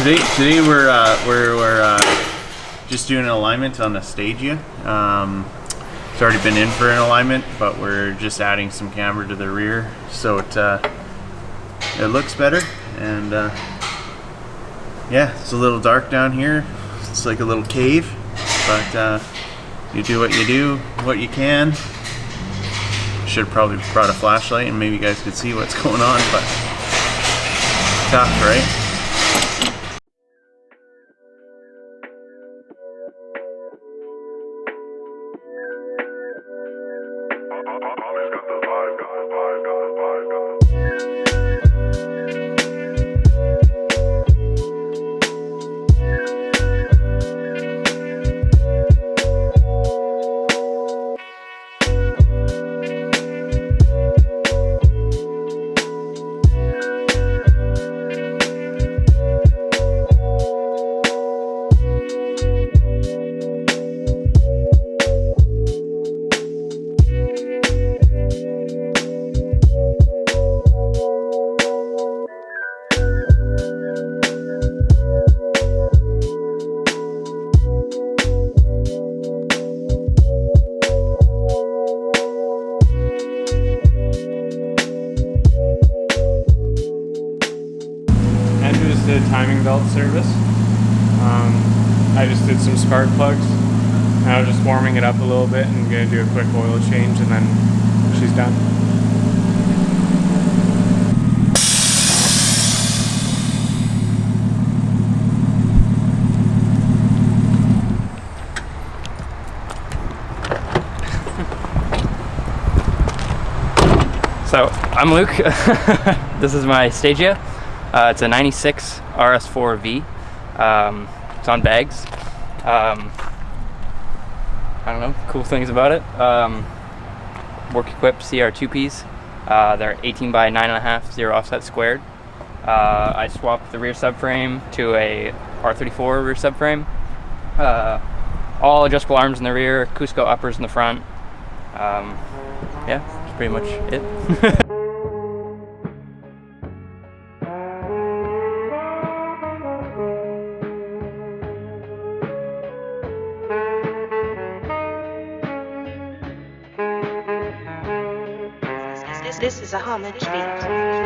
Today we're just doing an alignment on the stagea. It's already been in for an alignment, but we're just adding some camber to the rear, so it looks better. And yeah, it's a little dark down here. It's like a little cave, but you do what you can. Should have probably brought a flashlight and maybe you guys could see what's going on, but tough, right? Did timing belt service. I just did some spark plugs. I was just warming it up a little bit and gonna do a quick oil change, and then she's done. So I'm Luke. This is my stagea. It's a 96 RS4V. It's on bags. I don't know, cool things about it. Work equipped CR2Ps. They're 18 by 9.5, 0 offset squared. I swapped the rear subframe to a R34 rear subframe. All adjustable arms in the rear, Cusco uppers in the front. Yeah, that's pretty much it. This is a homage beat.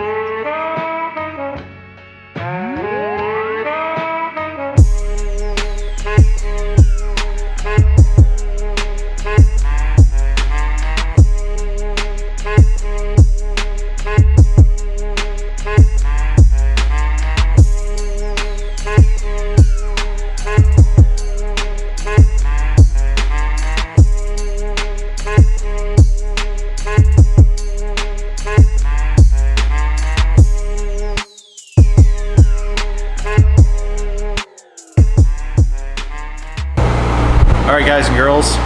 Alright guys and girls,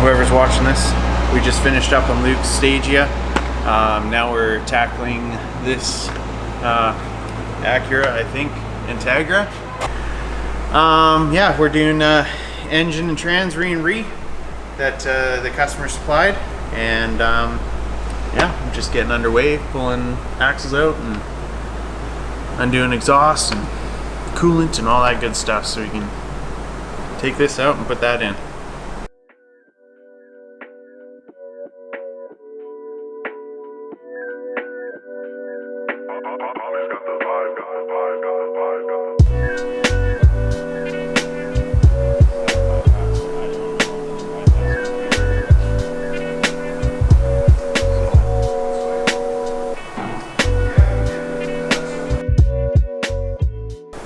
whoever's watching this, we just finished up on Luke's stagea. Now we're tackling this Acura, I think, Integra. Yeah, we're doing engine and trans re that the customer supplied, and yeah, I'm just getting underway, pulling axles out and undoing exhaust and coolant and all that good stuff, so we can take this out and put that in.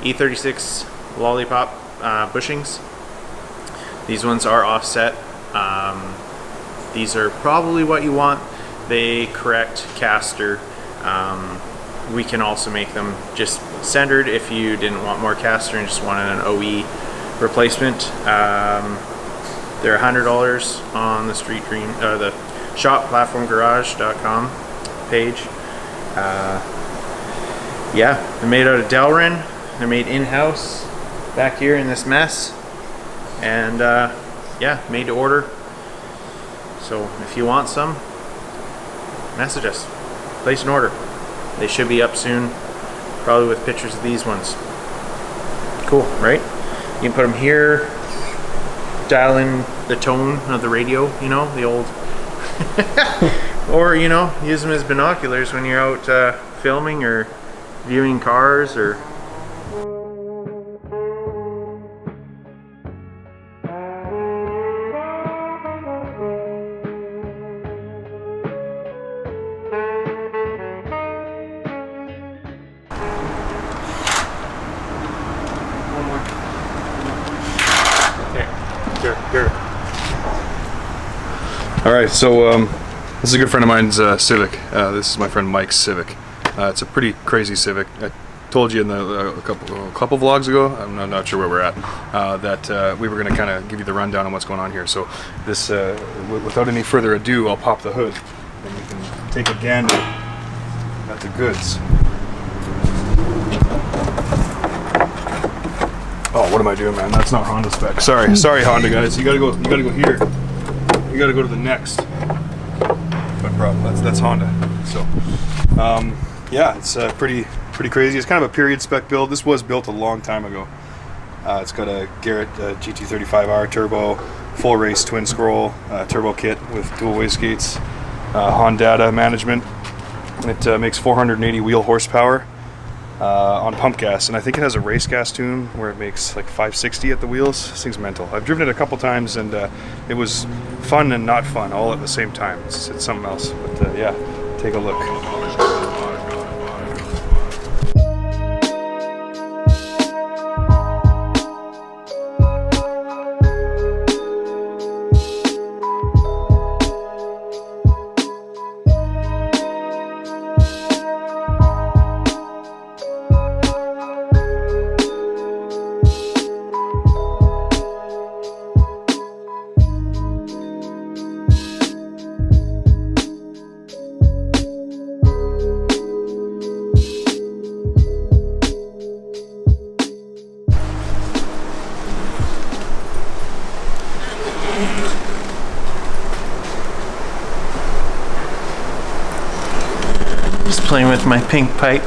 E36 lollipop bushings. These ones are offset. These are probably what you want. They correct caster. We can also make them just centered if you didn't want more caster and just wanted an OE replacement. They're $100 on the Street Green, the shopplatformgarage.com page. Yeah, they're made out of Delrin. They're made in-house back here in this mess, and yeah, made to order. So if you want some, message us, place an order. They should be up soon, probably with pictures of these ones. Cool, right? You can put them here, dial in the tone of the radio, you know, the old, or, you know, use them as binoculars when you're out filming or viewing cars or. All right, so this is a good friend of mine's Civic. This is my friend Mike's Civic. It's a pretty crazy Civic. I told you in a couple vlogs ago, I'm not sure where we're at, that we were going to kind of give you the rundown on what's going on here. So this, without any further ado, I'll pop the hood and you can take a gander at the goods. Oh, what am I doing, man? That's not Honda spec. Sorry, Honda guys. You gotta go here. You gotta go to the next. But bro, that's Honda. So, yeah, it's pretty crazy. It's kind of a period spec build. This was built a long time ago. It's got a Garrett GT35R turbo, full race twin scroll turbo kit with dual wastegates, Honda management. It makes 480 wheel horsepower. On pump gas, and I think it has a race gas tune where it makes like 560 at the wheels. This thing's mental. I've driven it a couple times and it was fun and not fun all at the same time. It's something else, but yeah, take a look. Just playing with my pink pipe.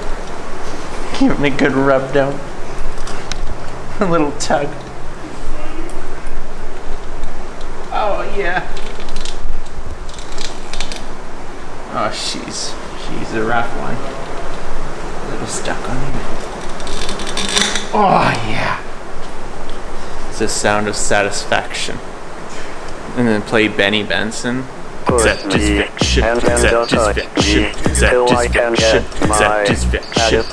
Giving it a good rub down. A little tug. Oh yeah. Oh, she's a rough one. A little stuck on here. Oh yeah. It's the sound of satisfaction. And then play Benny Benson. Satisfaction. Satisfaction. Satisfaction. Satisfaction.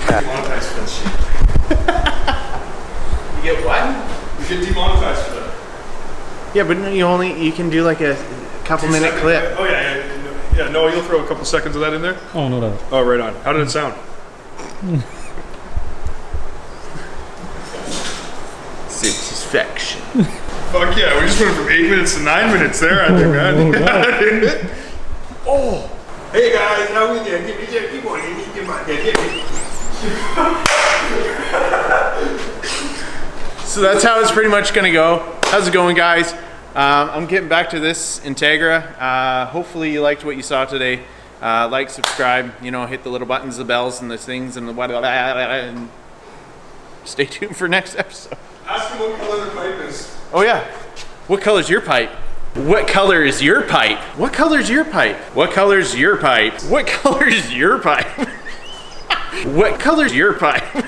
You get what? You get demonetized for that. Yeah, but you can do like a couple minute clip. Oh yeah. No, you'll throw a couple seconds of that in there. Oh no. Oh, right on. How did it sound? Satisfaction. Fuck yeah, we just went from 8 minutes to 9 minutes there, I think, man. Oh! Hey guys, how we doing? Keep on, So that's how it's pretty much gonna go. How's it going, guys? I'm getting back to this Integra. Hopefully you liked what you saw today. Like, subscribe, hit the little buttons, the bells, and the things, and the and stay tuned for next episode. Ask him what color the pipe is. Oh yeah. What color's your pipe? What color is your pipe? What color's your pipe? What color's your pipe? What color's your pipe? What color's your pipe?